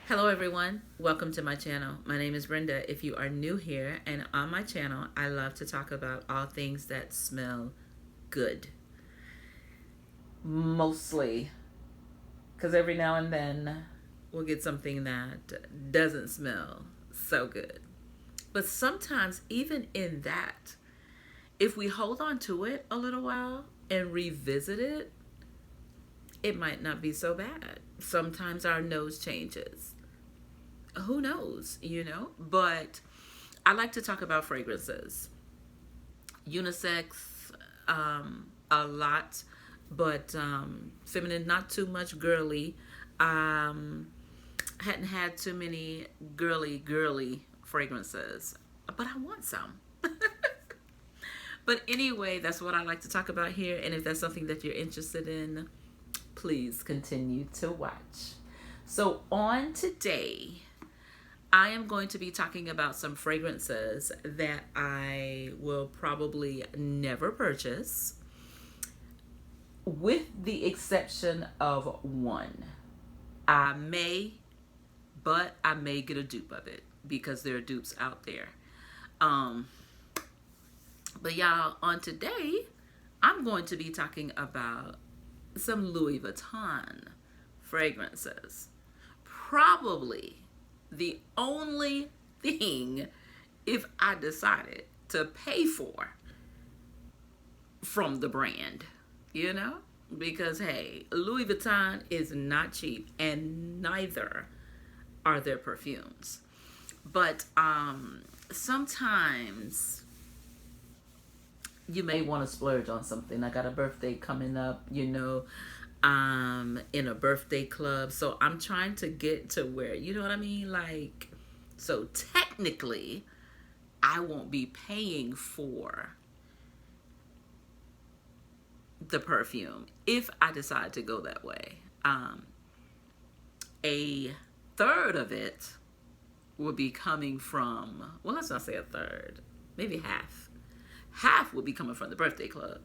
Hello everyone, welcome to my channel. My name is Brenda. If you are new here, and on my channel I love to talk about all things that smell good. Mostly, because every now and then we'll get something that doesn't smell so good. But sometimes even in that, if we hold on to it a little while and revisit it, it might not be so bad. Sometimes our nose changes. Who knows? But I like to talk about fragrances, unisex, a lot, but feminine, not too much girly. Um, hadn't had too many girly fragrances, but I want some. But anyway, that's what I like to talk about here. And if that's something that you're interested in, please continue to watch. So, on today, I am going to be talking about some fragrances that I will probably never purchase, with the exception of one. I may, but I may get a dupe of it because there are dupes out there. Um, but y'all, on today, I'm going to be talking about some Louis Vuitton fragrances. Probably the only thing, if I decided to pay for from the brand, you know? Because hey, Louis Vuitton is not cheap, and neither are their perfumes. But sometimes you may want to splurge on something. I got a birthday coming up, in a birthday club. So I'm trying to get to where, you know what I mean? Like, so technically, I won't be paying for the perfume if I decide to go that way. A third of it will be coming from, well, let's not say a third, maybe half. Half will be coming from the birthday club.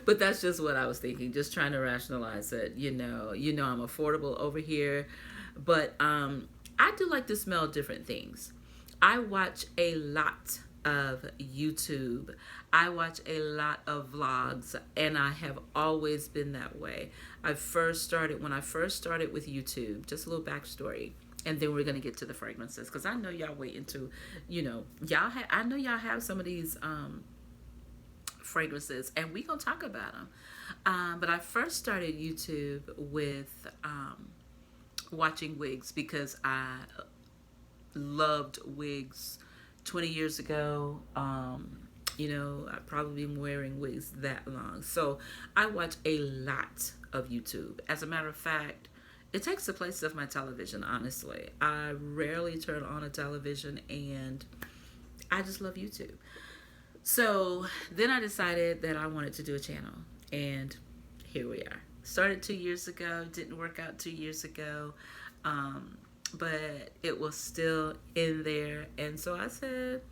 But that's just what I was thinking, just trying to rationalize it. I'm affordable over here, but I do like to smell different things. I watch a lot of YouTube. I watch a lot of vlogs, and I have always been that way. When I first started with YouTube, just a little backstory, and then we're gonna get to the fragrances because I know y'all waiting to, I know y'all have some of these fragrances, and we gonna talk about them. But I first started YouTube with watching wigs because I loved wigs 20 years ago. I've probably been wearing wigs that long. So I watch a lot of YouTube. As a matter of fact, it takes the place of my television, honestly. I rarely turn on a television, and I just love YouTube. So then I decided that I wanted to do a channel, and here we are. Started 2 years ago, didn't work out 2 years ago, but it was still in there. And so I said,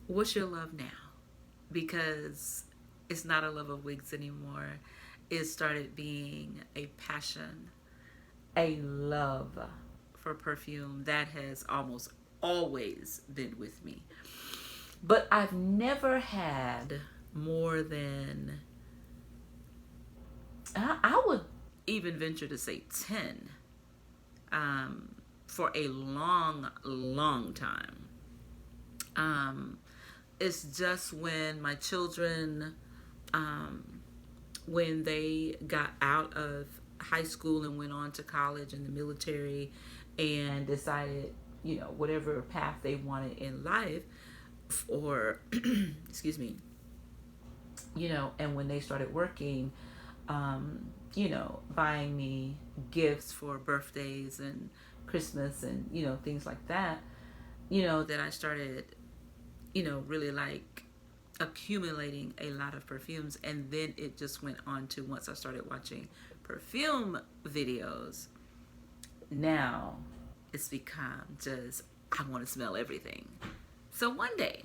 what's your love now? Because it's not a love of wigs anymore. It started being a passion, a love for perfume that has almost always been with me. But I've never had more than, I would even venture to say 10, for a long, long time. It's just when my children, when they got out of high school and went on to college and the military and decided, whatever path they wanted in life, or excuse me, and when they started working, buying me gifts for birthdays and Christmas and things like that, that I started really like accumulating a lot of perfumes. And then it just went on to, once I started watching perfume videos, now it's become just, I want to smell everything. So one day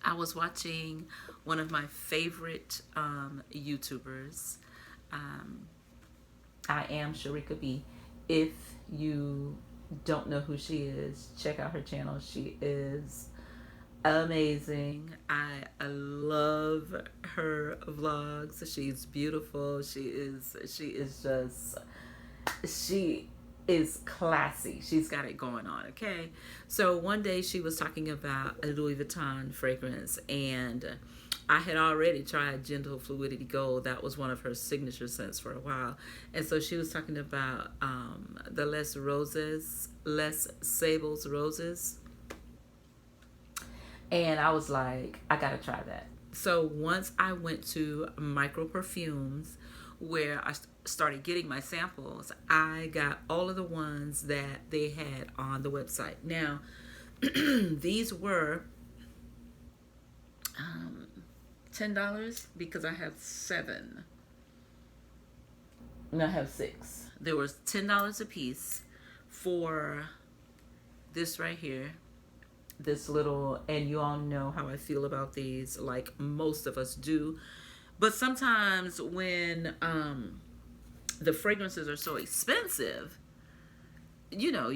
I was watching one of my favorite YouTubers. I am Sharika B, If you don't know who she is, check out her channel. She is amazing. I love her vlogs. She's beautiful. She is classy. She's got it going on, okay? So one day she was talking about a Louis Vuitton fragrance, and I had already tried Gentle Fluidity Gold. That was one of her signature scents for a while. And so she was talking about the Les Sables Roses. And I was like, I gotta try that. So once I went to Micro Perfumes, where I started getting my samples, I got all of the ones that they had on the website. Now, these were $10 because I have 7. And I have 6. There was $10 a piece for this right here. This little, and you all know how I feel about these, like most of us do. But sometimes when the fragrances are so expensive, you know,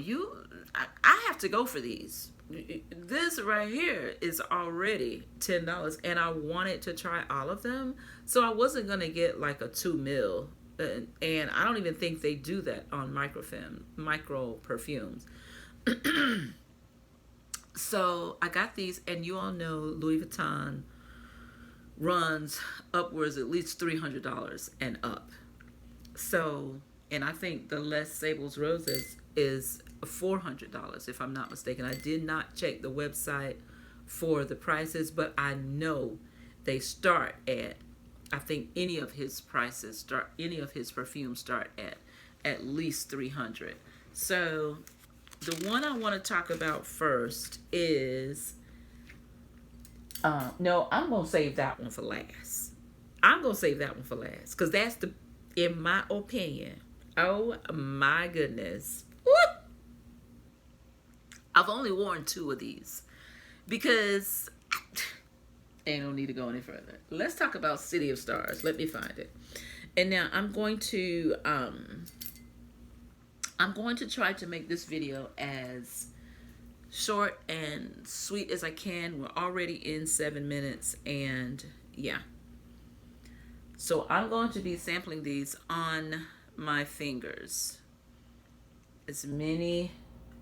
I have to go for these. This right here is already $10, and I wanted to try all of them, so I wasn't gonna get like a 2 mil, and I don't even think they do that on micro perfumes. So I got these, and you all know Louis Vuitton runs upwards at least $300 and up. So, and I think the Les Sables Roses is $400 if I'm not mistaken. I did not check the website for the prices, but I know they start I think any of his perfumes start at least $300. So the one I want to talk about first is, no, I'm going to save that one for last. Because that's in my opinion, oh my goodness. Woo! I've only worn 2 of these because I don't need to go any further. Let's talk about City of Stars. Let me find it. And now I'm going to try to make this video as short and sweet as I can. We're already in 7 minutes, and yeah. So I'm going to be sampling these on my fingers. As many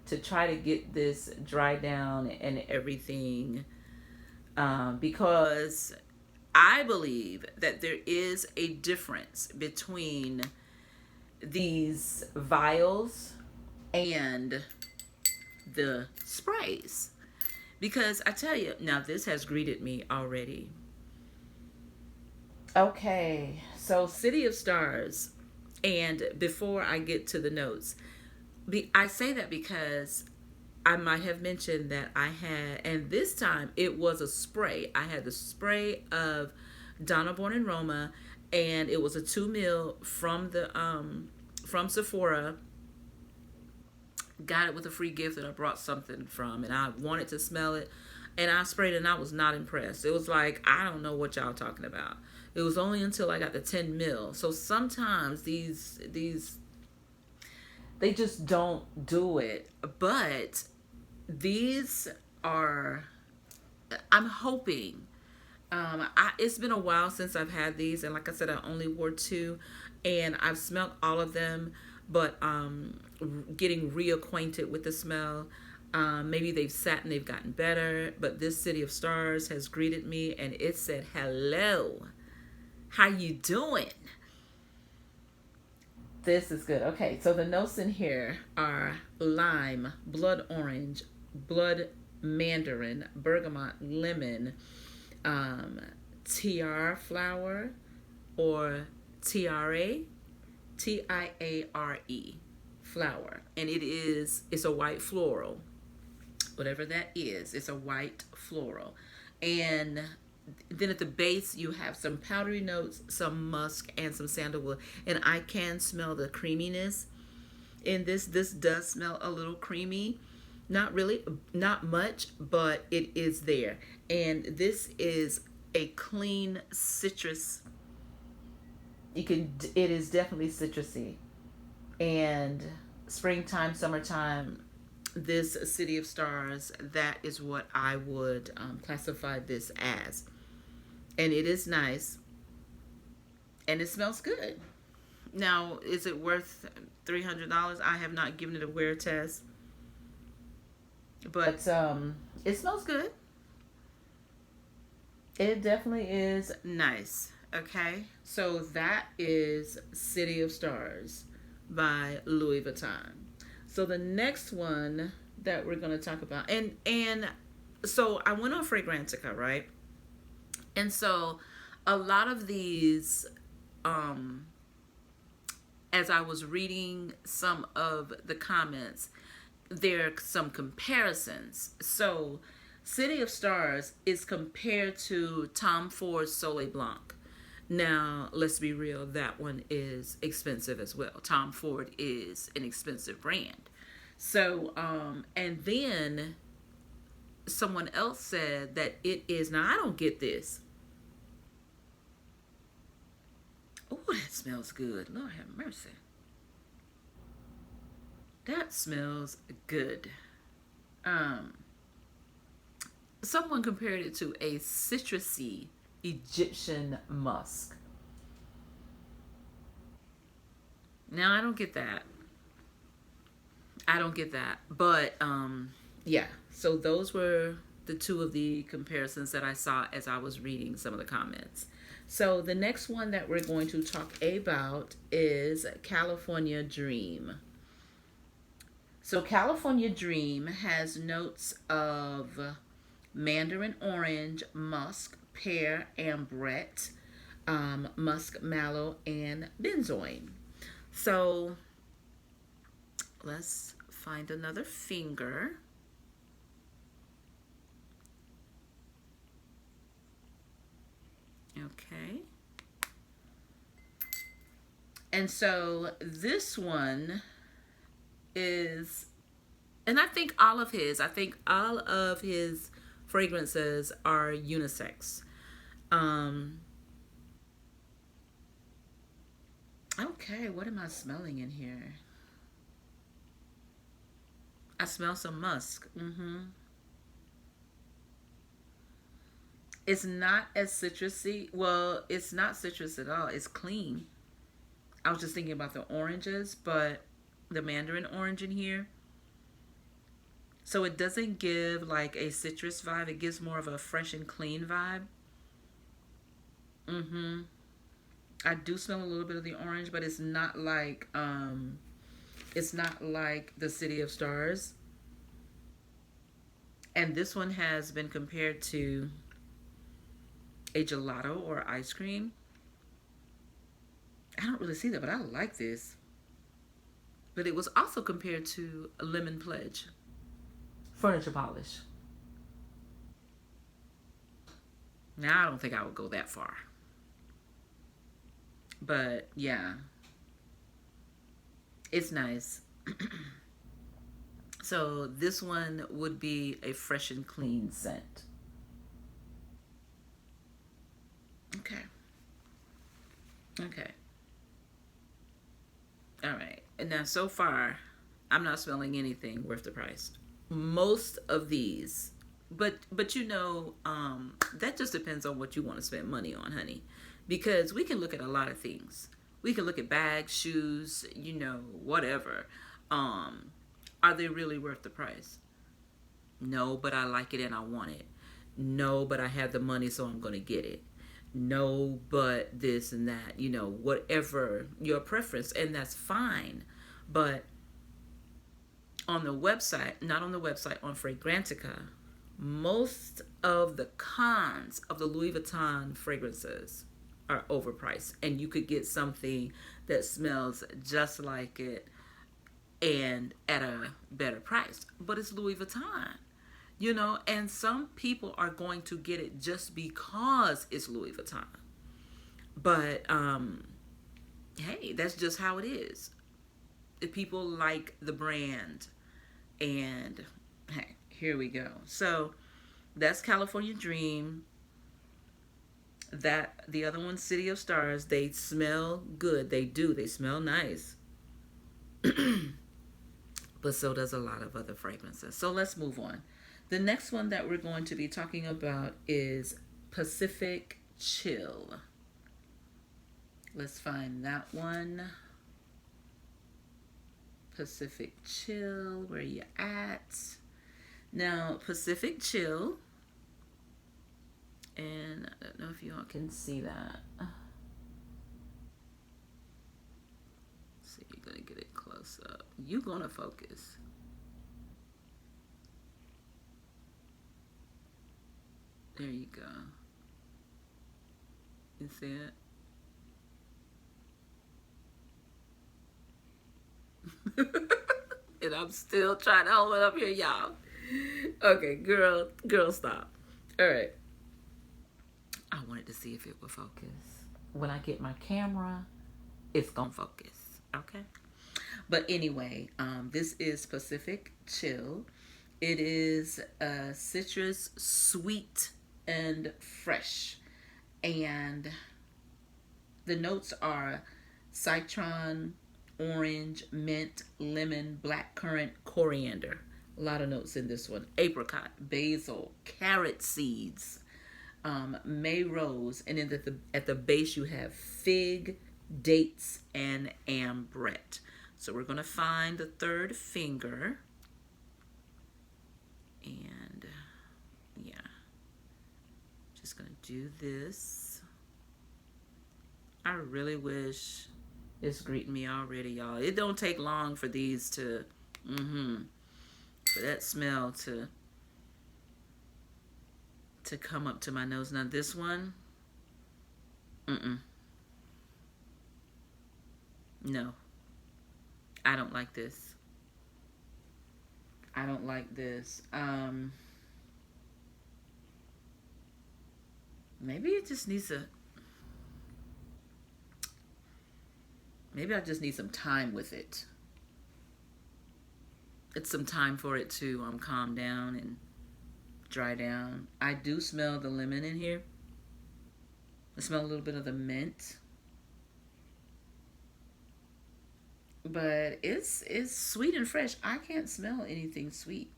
to try to get this dry down and everything, because I believe that there is a difference between these vials and the sprays, because I tell you, now this has greeted me already. Okay, so City of Stars, and before I get to the notes, I say that because I might have mentioned that I had, and this time it was a spray. I had the spray of Donna Born and Roma, and it was a 2 mil from Sephora. Got it with a free gift that I brought something from, and I wanted to smell it, and I sprayed it, and I was not impressed. It was like, I don't know what y'all talking about. It was only until I got the 10 mil. So sometimes these they just don't do it. But these are, I'm hoping, it's been a while since I've had these, and like I said, I only wore 2, and I've smelled all of them, but getting reacquainted with the smell. Maybe they've sat and they've gotten better, but this City of Stars has greeted me, and it said, hello, how you doing? This is good. Okay, so the notes in here are lime, blood orange, blood mandarin, bergamot, lemon, tiare flower, or tiare, Tiare flower, and it's a white floral, whatever that is. It's a white floral, and then at the base you have some powdery notes, some musk, and some sandalwood, and I can smell the creaminess in this. This does smell a little creamy, not really, not much, but it is there. And this is a clean citrus. It is definitely citrusy, and springtime, summertime, this City of Stars, that is what I would classify this as. And it is nice and it smells good. Now, is it worth $300? I have not given it a wear test, but it smells good. It definitely is nice. Okay, so that is City of Stars by Louis Vuitton. So the next one that we're going to talk about, and so I went on Fragrantica, right? And so a lot of these, um, as I was reading some of the comments, there are some comparisons. So City of Stars is compared to Tom Ford's Soleil Blanc. Now, let's be real, that one is expensive as well. Tom Ford is an expensive brand. So, and then someone else said that it is, now I don't get this. Oh, that smells good. Lord have mercy. That smells good. Um, Someone compared it to a citrusy Egyptian musk. Now I don't get that. I don't get that. But yeah. So those were the two of the comparisons that I saw as I was reading some of the comments. So the next one that we're going to talk about is California Dream. So California Dream has notes of mandarin orange, musk, pear, ambrette, musk mallow, and benzoin. So let's find another finger. Okay. And so this one is, and I think all of his fragrances are unisex. Um, okay, what am I smelling in here? I smell some musk. It's not as citrusy. Well, it's not citrus at all. It's clean. I was just thinking about the oranges, but the mandarin orange in here. So it doesn't give like a citrus vibe. It gives more of a fresh and clean vibe. Mm-hmm. I do smell a little bit of the orange, but it's not like the City of Stars. And this one has been compared to a gelato or ice cream. I don't really see that, but I like this. But it was also compared to a lemon pledge furniture polish. Now I don't think I would go that far. But yeah, it's nice. So this one would be a fresh and clean scent. Okay. Okay. All right. And now so far, I'm not smelling anything worth the price. Most of these, but that just depends on what you want to spend money on, honey, because we can look at a lot of things. We can look at bags, shoes, whatever. Are they really worth the price? No, but I like it and I want it. No, but I have the money, so I'm going to get it. No, but this and that, whatever your preference, and that's fine. But on the website, not on the website, on Fragrantica, most of the cons of the Louis Vuitton fragrances are overpriced. And you could get something that smells just like it and at a better price. But it's Louis Vuitton. And some people are going to get it just because it's Louis Vuitton. But hey, that's just how it is. If people like the brand, and hey, here we go. So that's California Dream. That the other one, City of Stars. They smell good. They do. They smell nice. but so does a lot of other fragrances. So let's move on. The next one that we're going to be talking about is Pacific Chill. Let's find that one. Pacific Chill, where you at? Now, Pacific Chill, and I don't know if you all can see that. See, you're gonna get it close up. You're gonna focus. There you go. You see it? And I'm still trying to hold it up here, y'all. Okay, girl, stop. All right. I wanted to see if it would focus. When I get my camera, it's gonna focus. Okay. But anyway, this is Pacific Chill. It is citrus, sweet, and fresh. And the notes are citron, orange, mint, lemon, blackcurrant, coriander. A lot of notes in this one. Apricot, basil, carrot seeds, May rose, and then at the base you have fig, dates, and ambrette. So we're going to find the third finger. And yeah, just going to do this. I really wish it's greeting me already, y'all. It don't take long for these to, for that smell to come up to my nose. Now this one, no, I don't like this. I don't like this. Maybe it just needs a, maybe I just need some time with it. It's some time for it to calm down and dry down. I do smell the lemon in here. I smell a little bit of the mint. But it's sweet and fresh. I can't smell anything sweet.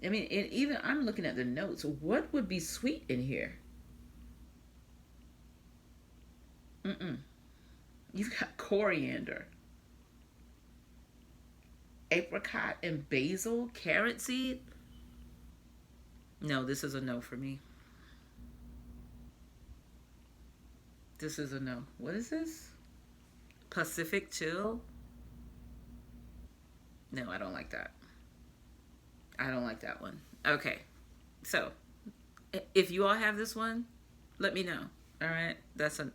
I mean, even I'm looking at the notes. What would be sweet in here? You've got coriander, apricot and basil, carrot seed. No, this is a no for me. This is a no. What is this? Pacific Chill? No, I don't like that. I don't like that one. Okay. So, if you all have this one, let me know. All right? That's a...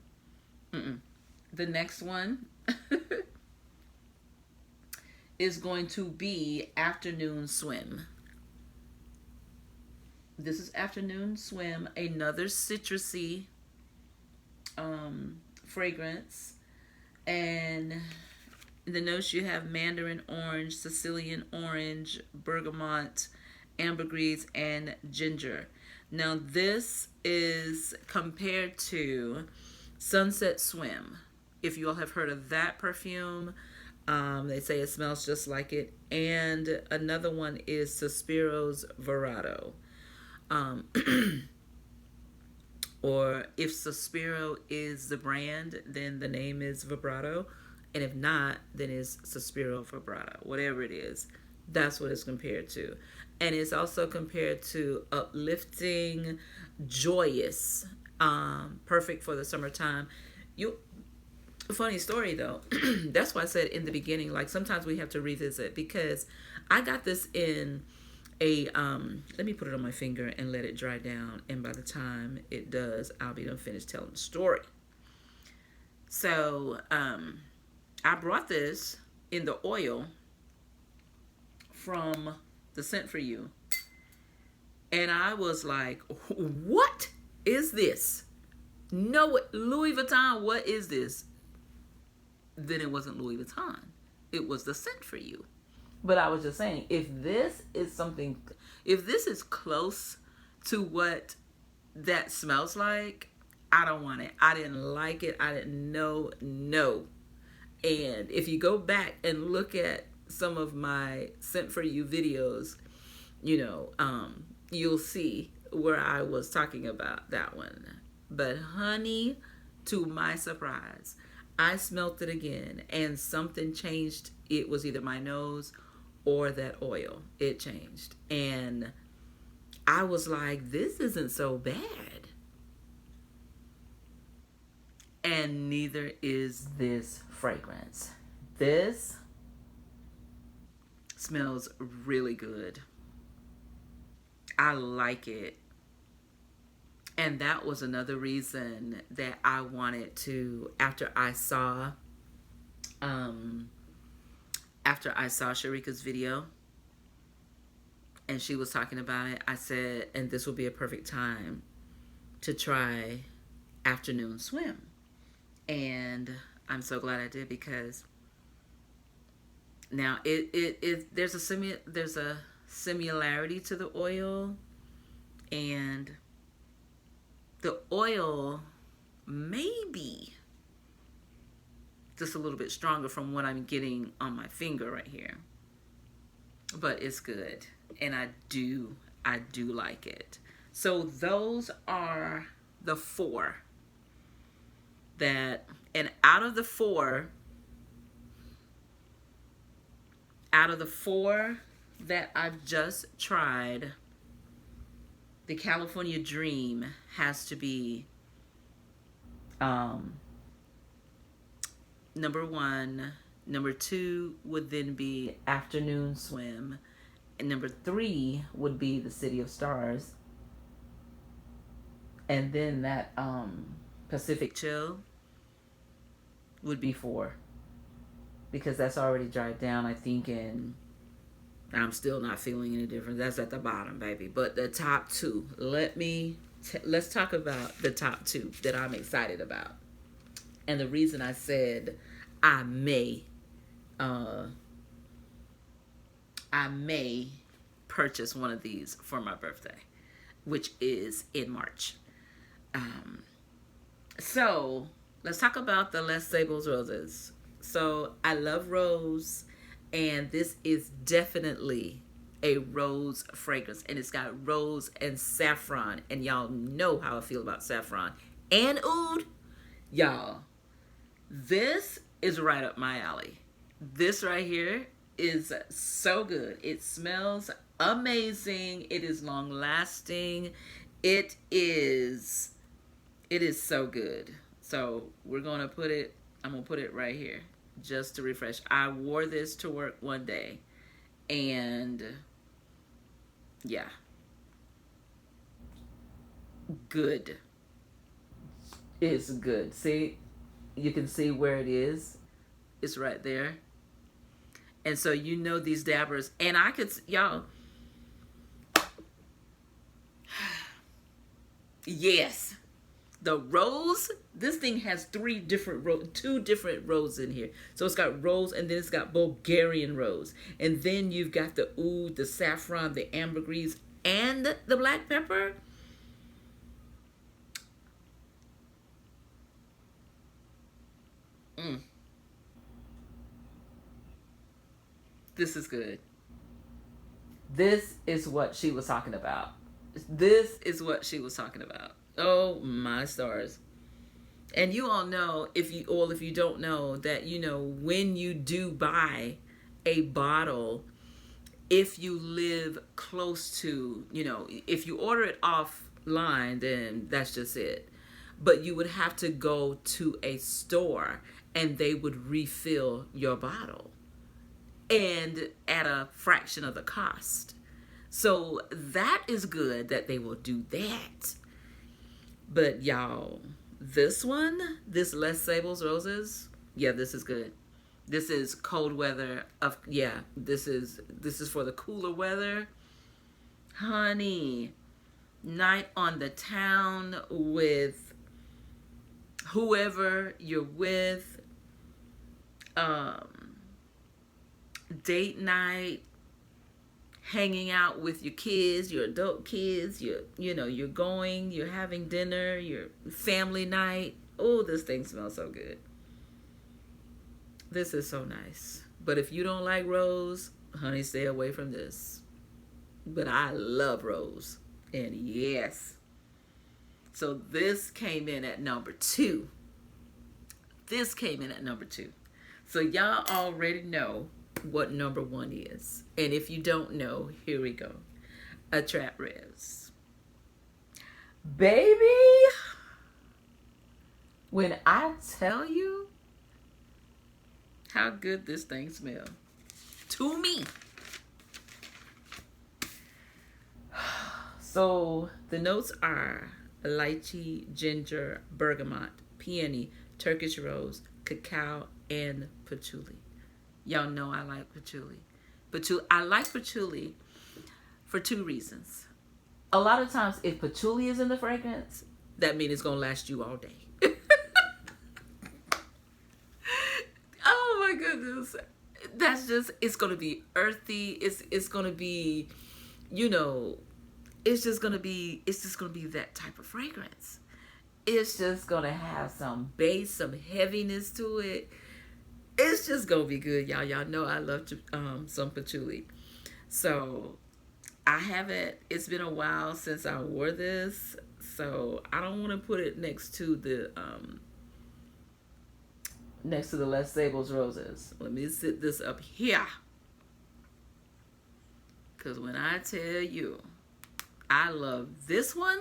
The next one is going to be Afternoon Swim. This is Afternoon Swim, another citrusy fragrance. And in the notes you have mandarin orange, Sicilian orange, bergamot, ambergris, and ginger. Now this is compared to Sunset Swim. If you all have heard of that perfume, they say it smells just like it. And another one is Suspiro's Verado. Or if Suspiro is the brand, then the name is Vibrato. And if not, then it's Suspiro Vibrato. Whatever it is, that's what it's compared to. And it's also compared to uplifting, joyous, perfect for the summertime. Funny story though, that's why I said in the beginning, like sometimes we have to revisit, because I got this in a, let me put it on my finger and let it dry down. And by the time it does, I'll be done finished telling the story. So, I brought this in the oil from the Scent For You. And I was like, what is this? No, Louis Vuitton, what is this? Then it wasn't Louis Vuitton. It was the Scent For You. But I was just saying, if this is something, if this is close to what that smells like, I don't want it. I didn't like it. I didn't know. No. And if you go back and look at some of my sent for you videos, you'll see where I was talking about that one. But honey, to my surprise, I smelt it again and something changed. It was either my nose or that oil. It changed. And I was like, this isn't so bad. And neither is this fragrance. This smells really good. I like it. And that was another reason that I wanted to, after I saw Sharika's video and she was talking about it, I said, and this will be a perfect time to try afternoon swim. And I'm so glad I did, because now there's a similarity to the oil, and the oil may be just a little bit stronger from what I'm getting on my finger right here, but it's good, and I do like it. So those are the four that, and out of the four that I've just tried, the California Dream has to be number one. Number two would then be Afternoon Swim, and number three would be the City of Stars, and then that Pacific Chill would be four, because that's already dried down, I think, and I'm still not feeling any difference. That's at the bottom, baby. But the top two, let's talk about the top two that I'm excited about. And the reason I said I may purchase one of these for my birthday, which is in March. So let's talk about the Les Sables roses. So I love rose, and this is definitely a rose fragrance, and it's got rose and saffron, and y'all know how I feel about saffron and oud. Y'all, this is right up my alley. This right here is so good. It smells amazing. It is long lasting. It is so good. So I'm gonna put it right here just to refresh. I wore this to work one day, and yeah, good. It's good. See, you can see where it is. It's right there. And so these dabbers, and I could, y'all, yes, the rose, this thing has two different roses in here. So it's got rose, and then it's got Bulgarian rose. And then you've got the oud, the saffron, the ambergris, and the black pepper. This is good. This is what she was talking about. This is what she was talking about. Oh my stars. And you all know, if you don't know, that when you do buy a bottle, if you live close to, if you order it offline, then that's just it. But you would have to go to a store and they would refill your bottle, and at a fraction of the cost. So that is good that they will do that. But y'all, this Les Sables roses, yeah, this is good. This is cold weather this is for the cooler weather. Honey, night on the town with whoever you're with, date night, hanging out with your kids, your adult kids, you're having dinner, your family night. Oh, this thing smells so good. This is so nice. But if you don't like rose, honey, stay away from this. But I love rose. And yes. So this came in at number 2. This came in at number 2. So y'all already know what number 1 is. And if you don't know, here we go. A Trap Revs. Baby, when I tell you how good this thing smells, to me. So the notes are lychee, ginger, bergamot, peony, Turkish rose, cacao, and patchouli. Y'all know I like patchouli. I like patchouli for 2 reasons. A lot of times, if patchouli is in the fragrance, that means it's going to last you all day. Oh my goodness. That's just, it's going to be earthy. It's going to be, you know, it's just going to be that type of fragrance. It's just going to have some bass, some heaviness to it. It's just going to be good, y'all. Y'all know I love some patchouli. So I haven't, it's been a while since I wore this. So I don't want to put it next to the Les Sables roses. Let me sit this up here. Because when I tell you, I love this one.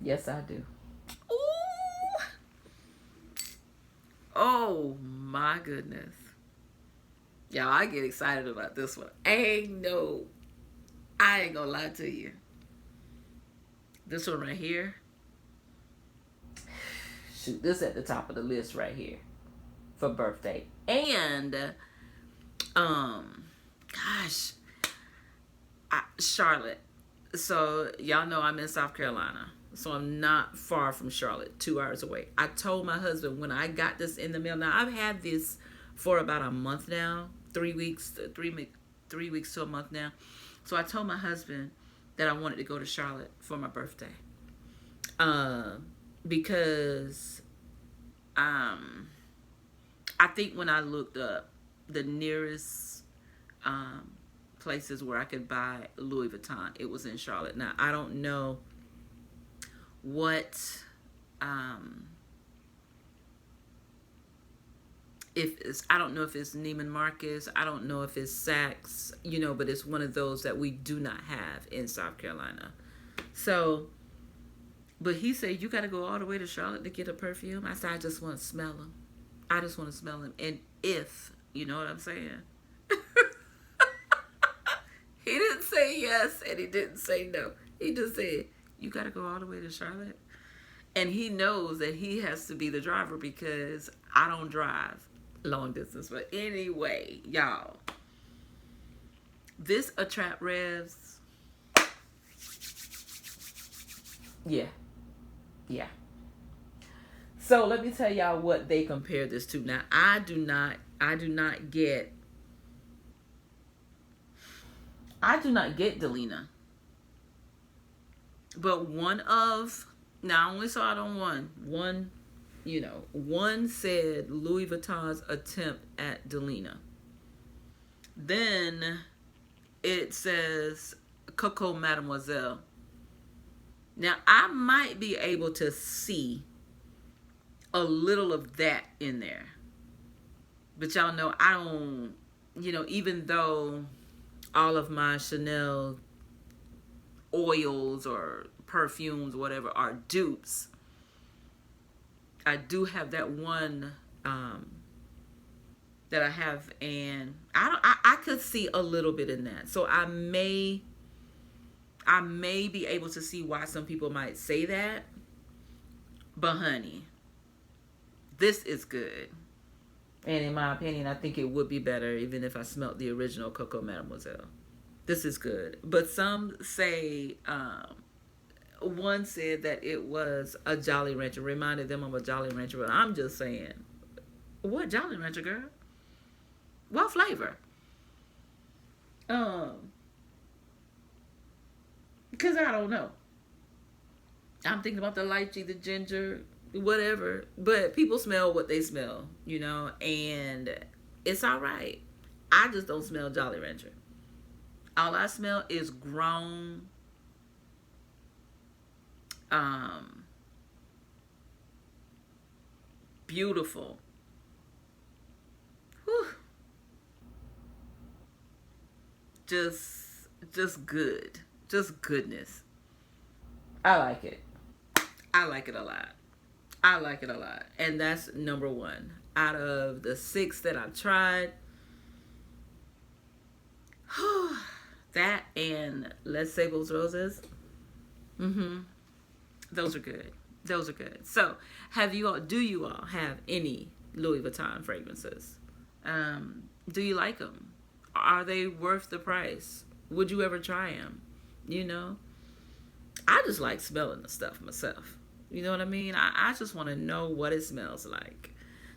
Yes, I do. Ooh. Oh my goodness. Y'all, I get excited about this one. I ain't gonna lie to you. This one right here. Shoot, this at the top of the list right here for birthday. And Charlotte. So y'all know I'm in South Carolina. So I'm not far from Charlotte, 2 hours away. I told my husband when I got this in the mail. Now I've had this for about a month now, 3 weeks to a month now. So I told my husband that I wanted to go to Charlotte for my birthday, because I think when I looked up the nearest places where I could buy Louis Vuitton, it was in Charlotte. Now I don't know what I don't know if it's Neiman Marcus, I don't know if it's Saks, but it's one of those that we do not have in South Carolina. So, but he said, you got to go all the way to Charlotte to get a perfume. I said, I just want to smell them. I just want to smell them. And you know what I'm saying? He didn't say yes and he didn't say no. He just said, you got to go all the way to Charlotte. And he knows that he has to be the driver because I don't drive long distance. But anyway, y'all, this A Trap Revs, yeah. So let me tell y'all what they compare this to. Now I do not get Delina, but I only saw it on one. One said Louis Vuitton's attempt at Delina. Then it says Coco Mademoiselle. Now, I might be able to see a little of that in there. But y'all know I don't, even though all of my Chanel oils or perfumes, whatever, are dupes, I do have that one that I have, and I could see a little bit in that. So I may be able to see why some people might say that. But honey, this is good. And in my opinion, I think it would be better even if I smelled the original Coco Mademoiselle. This is good. But some say, one said that it was a Jolly Rancher, reminded them of a Jolly Rancher. But I'm just saying, what Jolly Rancher, girl? What flavor? Because I don't know. I'm thinking about the lychee, the ginger, whatever. But people smell what they smell, and it's all right. I just don't smell Jolly Rancher. All I smell is grown, um, beautiful, whew, just good, just goodness. I like it. I like it a lot. I like it a lot, and that's number one out of the six that I've tried. That and Les Sables Roses. Mm-hmm. Those are good. Those are good. So, do you all have any Louis Vuitton fragrances? Do you like them? Are they worth the price? Would you ever try them? You know, I just like smelling the stuff myself. You know what I mean? I just want to know what it smells like.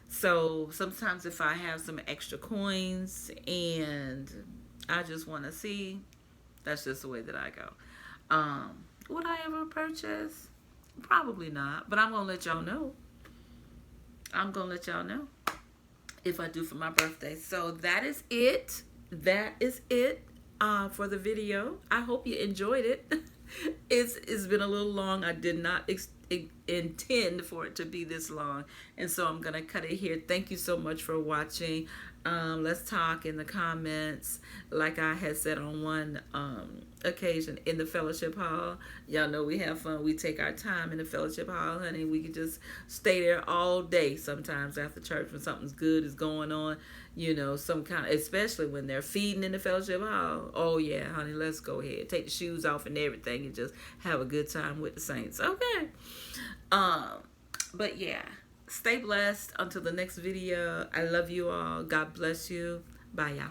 So sometimes if I have some extra coins and I just want to see, that's just the way that I go. Would I ever purchase? Probably not, but I'm gonna let y'all know. I'm gonna let y'all know if I do for my birthday. So that is it. That is it for the video. I hope you enjoyed it. It's been a little long. I did not intend for it to be this long, and so I'm gonna cut it here. Thank you so much for watching. Let's talk in the comments. Like I had said on one occasion in the fellowship hall, y'all know we have fun. We take our time in the fellowship hall, honey. We can just stay there all day sometimes after church when something's good is going on, some kind of, especially when they're feeding in the fellowship hall. Oh yeah, honey, let's go ahead, take the shoes off and everything and just have a good time with the saints. Okay. But yeah, stay blessed until the next video. I love you all. God bless you. Bye, y'all.